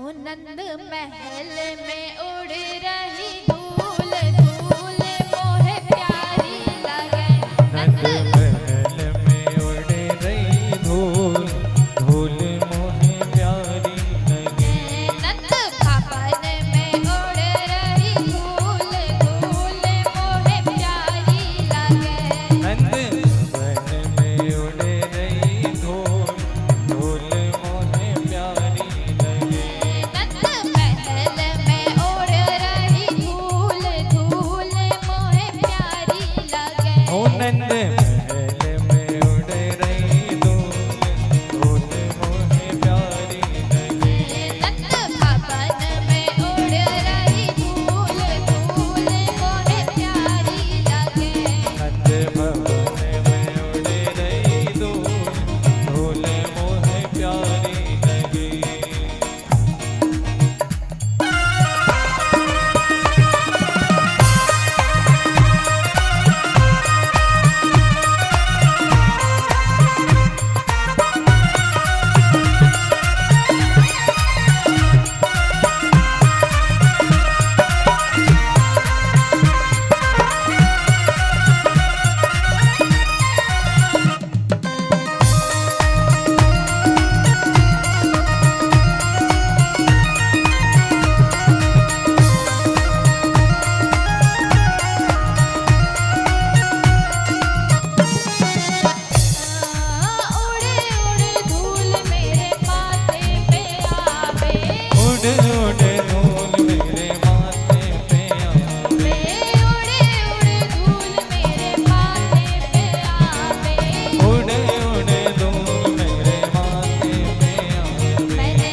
नंद महल में उड़ रही धूल धूल मोहे प्यारी लगे। नंद महल में उड़ रही धूल धूल मोहे प्यारी लगे। नंद भवन में उड़ रही धूल धूल मोहे प्यारी लगे। नंद भवन में उड़ रही धूल धूल मोहे प्यारी लगे। नंद महल में उड़ रही धूल धूल मोहे प्यारी लगे। ओ नंद महल में उड़ रही धूल धूल मोहे प्यारी लगे। नंद भवन में उड़ रही धूल धूल मोहे प्यारी लगे। नंद भवन में उड़ रही धूल धूल मोहे प्यारी लगे। उड़े उड़े धूल मेरे माथे पे आवे। उड़ उड़ धूल मेरे माथे पे आवे। उड़े उड़े धूल मेरे माथे पे आवे। उड़ उड़ धूल मेरे माथे पे आवे। मैंने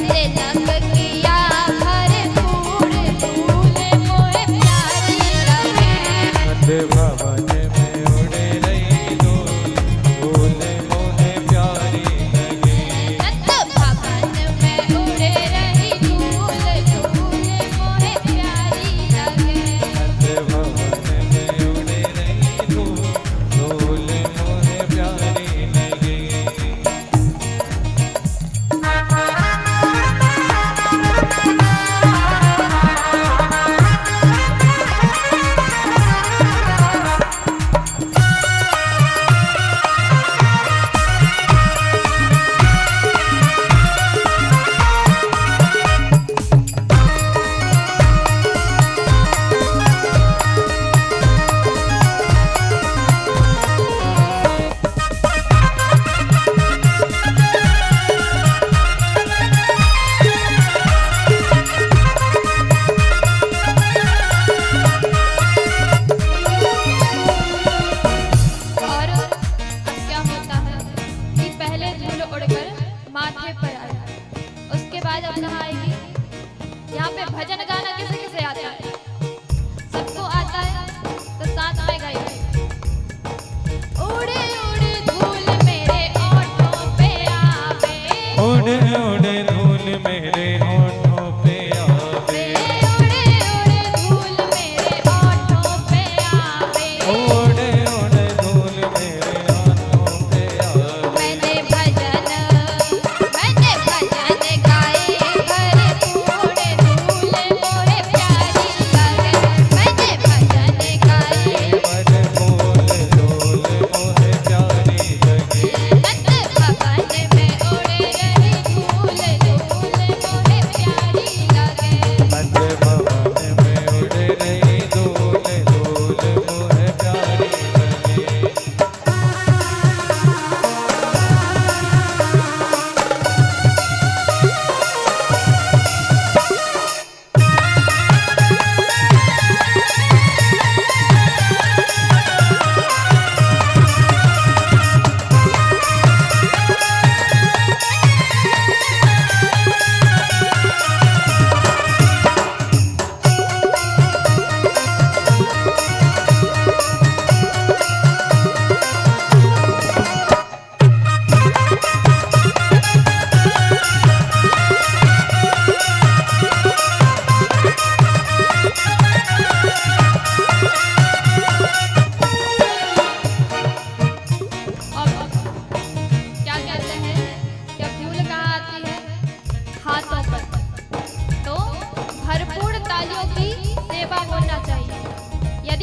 तिलक किया भरपूर धूल मोहे प्यारी लगे। नंद भवन में उड़ रही धूल धूल मोहे प्यारी लगे। नंद भवन में उड़ रही धूल धूल मोहे प्यारी लगे। नंद भवन में उड़ रही धूल धूल मोहे प्यारी लगे। और अब क्या होता है कि पहले धूल उड़कर माथे पर आए, उसके बाद अब कहाँ आएगी। यहाँ पे भजन गाना किसे किसे आता है? सबको आता है तो साथ में गाइए। उड़े उड़े धूल मेरे ओठों पे आवे। उड़ उड़ धूल मेरे होठों पे आवे। उड़े उड़े धूल मेरे ओठों पे आवे। उड़ उड़ धूल मेरे होठों पे आवे। मैंने भजन गाए भरपूर धूल मोहे प्यारी लगे। मैंने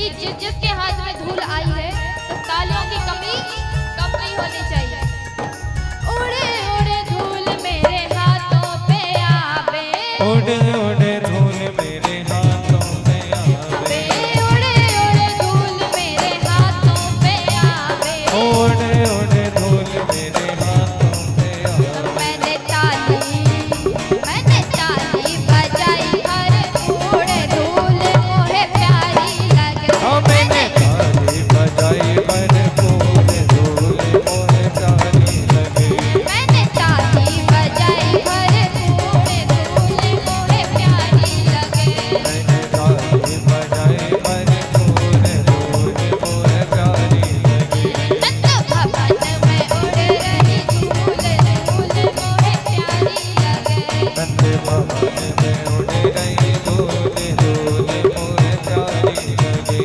यदि जिसके हाथ में धूल आई है तो तालियों की कमी कम नहीं होनी चाहिए। उड़े उड़े धूल मेरे हाथों पे आवे, उड़े उड़े धूल मेरे हाथों पे आवे, उड़े उड़े धूल मेरे हाथों पे आवे, उड़े उड़े धूल मेरे हाथों पे आवे। मैंने ताली बजाई हर उड़े धूल मोहे प्यारी लगे। हाँ मैंने ताली बजाई भरपूर धूल मोहे प्यारी लगे। मैंने ताली बजाई हर उड़े धूल मोहे प्यारी लगे। मैंने ताली बजाई भरपूर धूल मोहे प्यारी लगे। नंद भवन में उड़ रही धूल धूल मोहे प्यारी लगे। नंद भवन में उड़ रही धूल धूल मोहे प्यारी लगे।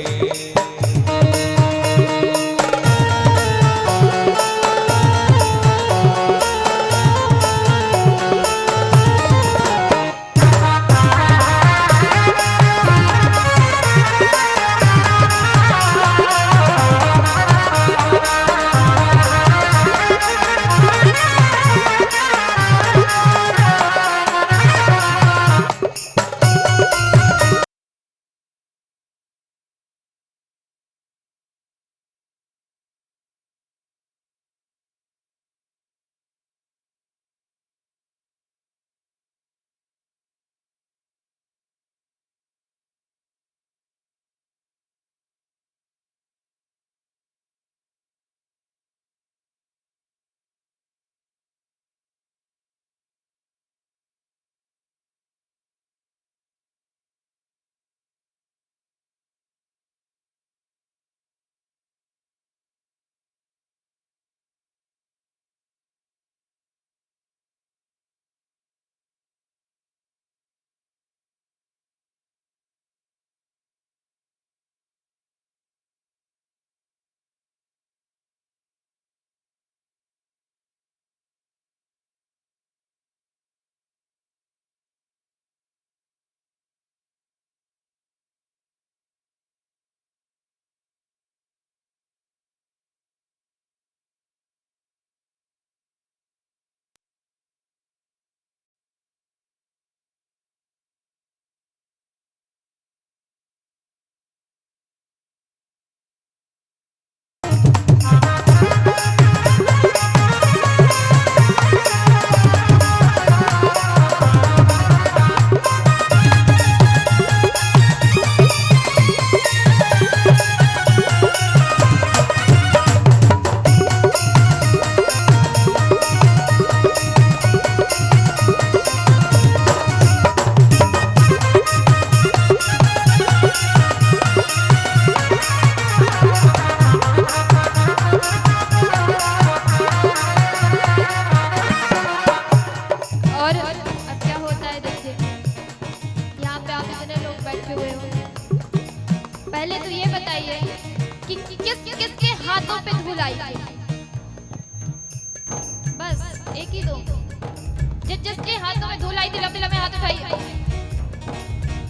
और अब क्या होता है देखिए, यहाँ पे आप इतने लोग बैठे हुए हो। पहले तो ये बताइए कि किसके हाथों पे धूल आई थी? बस एक ही दो। जिसके हाथों में धूल आई थी लंबे लंबे हाथ उठाइए,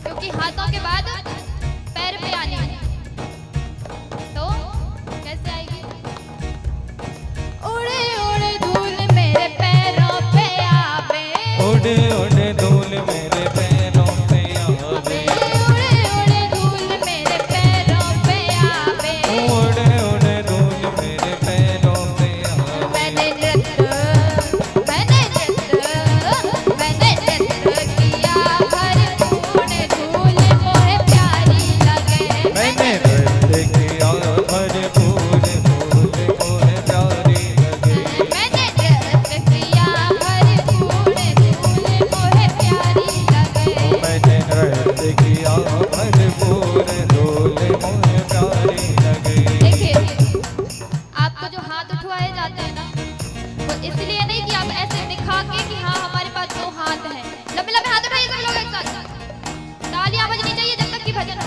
क्योंकि हाथों के बाद पैर पे आनी है। तो कैसे आएगी? उड़े उड़े धूल मेरे पैरों पे आवे, उड़े उड़े धूल मेरे पैरों पे आवे, उड़े उड़े धूल मेरे पैरों पे आवे। उड़े उड़े धूल मेरे पैरों पे आवे। मैंने नृत्य किया हर उड़े धूल मोहे प्यारी लगे। मैंने नृत्य किया भरपूर धूल मोहे प्यारी लगे। मैंने नृत्य किया हर उड़े धूल मोहे प्यारी लगे। मैंने नृत्य किया भरपूर धूल मोहे प्यारी लगे। देखिए, आपको जो हाथ उठवाए जाते हैं ना, वो इसलिए नहीं कि आप ऐसे दिखा के कि हाँ हमारे पास दो हाथ हैं। लंबे लंबे हाथ उठाइए सब लोग एक साथ। तालियां बजनी चाहिए जब तक कि भजन हो।